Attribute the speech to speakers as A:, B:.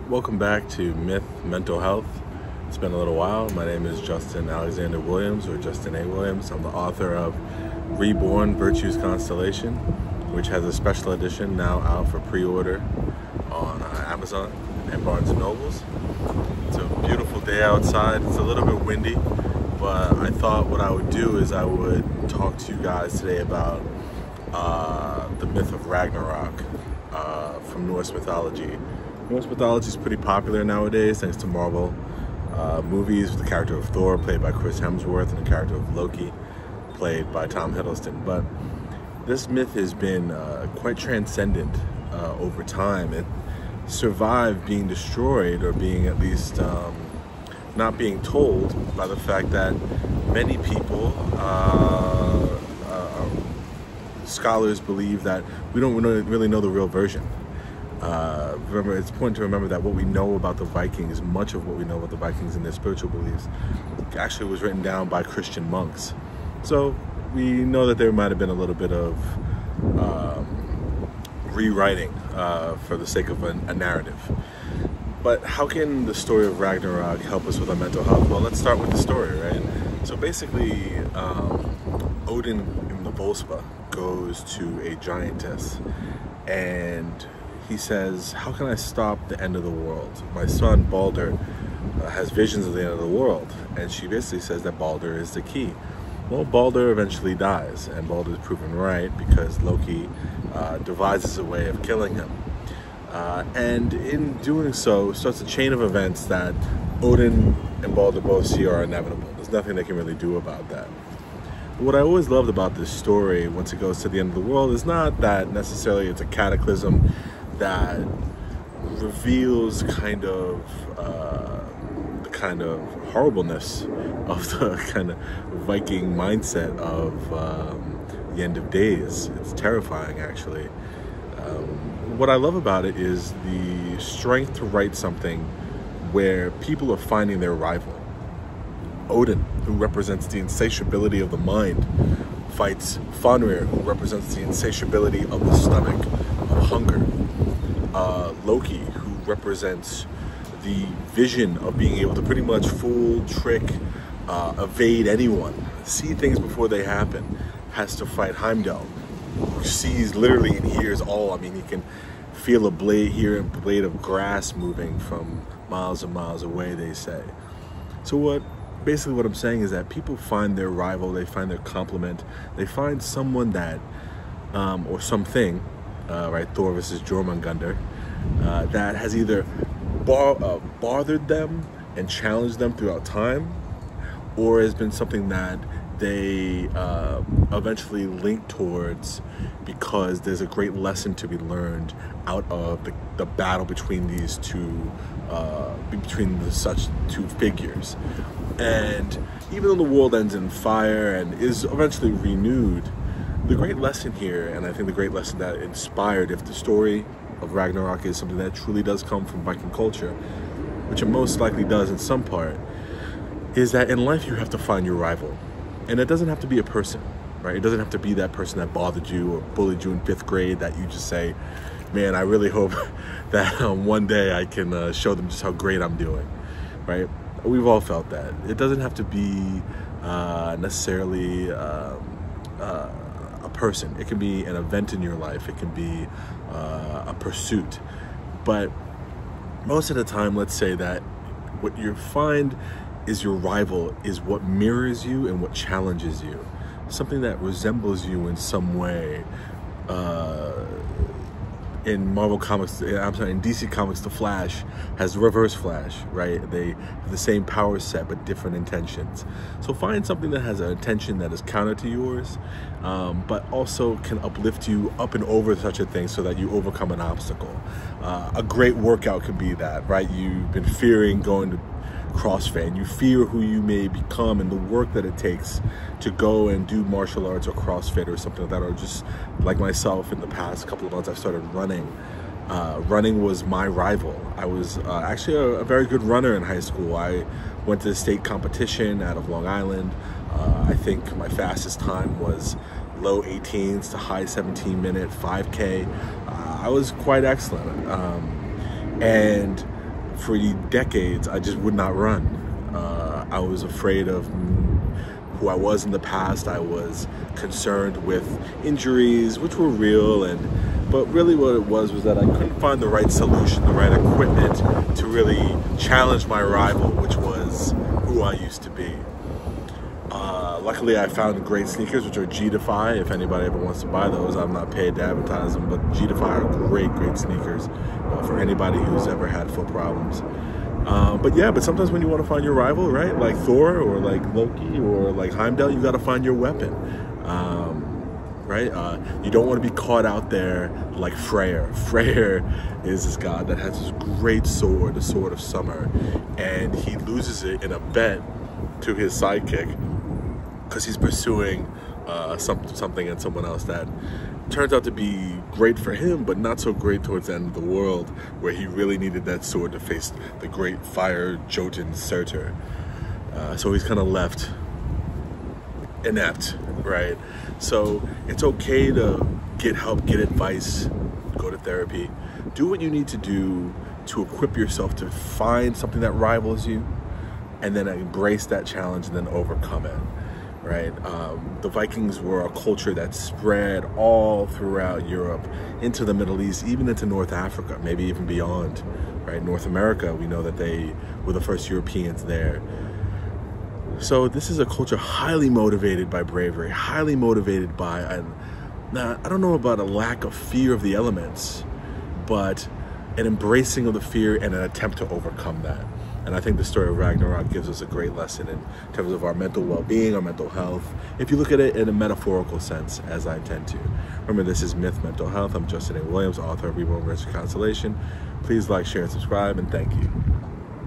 A: Welcome back to Myth Mental Health. It's been a little while. My name is Justin Alexander Williams, or Justin A.Williams. I'm the author of Reborn Virtues Constellation, which has a special edition now out for pre-order on Amazon and Barnes & Nobles. It's a beautiful day outside. It's a little bit windy, but I thought what I would do is I would talk to you guys today about the myth of Ragnarok from Norse mythology. Norse mythology is pretty popular nowadays thanks to Marvel movies with the character of Thor played by Chris Hemsworth and the character of Loki played by Tom Hiddleston. But this myth has been quite transcendent over time. It survived being destroyed, or being at least not being told, by the fact that many people, scholars, believe that we don't really know the real version. Remember, it's important to remember that what we know about the Vikings, much of what we know about the Vikings and their spiritual beliefs, actually was written down by Christian monks. So we know that there might have been a little bit of rewriting for the sake of a narrative. But how can the story of Ragnarok help us with our mental health? Well, let's start with the story, right? So basically, Odin in the Volspa goes to a giantess, and he says, how can I stop the end of the world? My son Balder has visions of the end of the world. And she basically says that Balder is the key. Well, Balder eventually dies, and Balder is proven right because Loki devises a way of killing him. And in doing so, starts a chain of events that Odin and Balder both see are inevitable. There's nothing they can really do about that. What I always loved about this story, once it goes to the end of the world, is not that necessarily it's a cataclysm that reveals kind of the kind of horribleness of the kind of Viking mindset of the end of days. It's terrifying, actually. What I love about it is the strength to write something where people are finding their rival. Odin, who represents the insatiability of the mind, fights Fenrir, who represents the insatiability of the stomach, of hunger. Loki, who represents the vision of being able to pretty much fool, trick, evade anyone, see things before they happen, has to fight Heimdall, who sees literally and hears all. I mean, he can feel a blade, hear a blade of grass moving from miles and miles away, they say. So basically what I'm saying is that people find their rival, they find their complement, they find someone that, or something, right, Thor versus Jormungandr, that has either bothered them and challenged them throughout time, or has been something that they eventually link towards because there's a great lesson to be learned out of the battle between these two, such two figures. And even though the world ends in fire and is eventually renewed, the great lesson here, and I think the great lesson that inspired, if the story of Ragnarok is something that truly does come from Viking culture, which it most likely does in some part, is that in life you have to find your rival. And it doesn't have to be a person, right? It doesn't have to be that person that bothered you or bullied you in 5th grade that you just say, man, I really hope that one day I can show them just how great I'm doing, right? We've all felt that. It doesn't have to be necessarily a person. It can be an event in your life. It can be a pursuit. But most of the time, let's say that what you find is your rival is what mirrors you and what challenges you. Something that resembles you in some way. In Marvel Comics, in DC Comics, the Flash has Reverse Flash, right? They have the same power set, but different intentions. So find something that has an intention that is counter to yours, but also can uplift you up and over such a thing so that you overcome an obstacle. A great workout could be that, right? You've been fearing going to CrossFit, and you fear who you may become and the work that it takes to go and do martial arts or CrossFit or something like that, or just like myself in the past couple of months I've started running. Running was my rival. I was actually a very good runner in high school. I went to the state competition out of Long Island. I think my fastest time was low 18s to high 17-minute 5K. I was quite excellent. And for decades, I just would not run. I was afraid of who I was in the past. I was concerned with injuries, which were real, but really what it was that I couldn't find the right solution, the right equipment to really challenge my rival, which was who I used to be. Luckily, I found great sneakers, which are G-Defy. If anybody ever wants to buy those, I'm not paid to advertise them, but G-Defy are great sneakers for anybody who's ever had foot problems. But sometimes when you want to find your rival, right, like Thor or like Loki or like Heimdall, you got to find your weapon, right? You don't want to be caught out there like Freyr. Freyr is this god that has this great sword, the Sword of Summer, and he loses it in a bet to his sidekick because he's pursuing something in someone else that turns out to be great for him, but not so great towards the end of the world, where he really needed that sword to face the great fire Jotun Surtur. So he's kind of left inept, right? So it's okay to get help, get advice, go to therapy, do what you need to do to equip yourself to find something that rivals you, and then embrace that challenge and then overcome it. Right? The Vikings were a culture that spread all throughout Europe, into the Middle East, even into North Africa, maybe even beyond, right? North America, we know that they were the first Europeans there. So this is a culture highly motivated by bravery, highly motivated by, now, I don't know about a lack of fear of the elements, but an embracing of the fear and an attempt to overcome that. And I think the story of Ragnarok gives us a great lesson in terms of our mental well-being, our mental health, if you look at it in a metaphorical sense, as I intend to. Remember, this is Myth Mental Health. I'm Justin A.Williams, author of Reborn Versus Constellation. Please like, share, and subscribe, and thank you.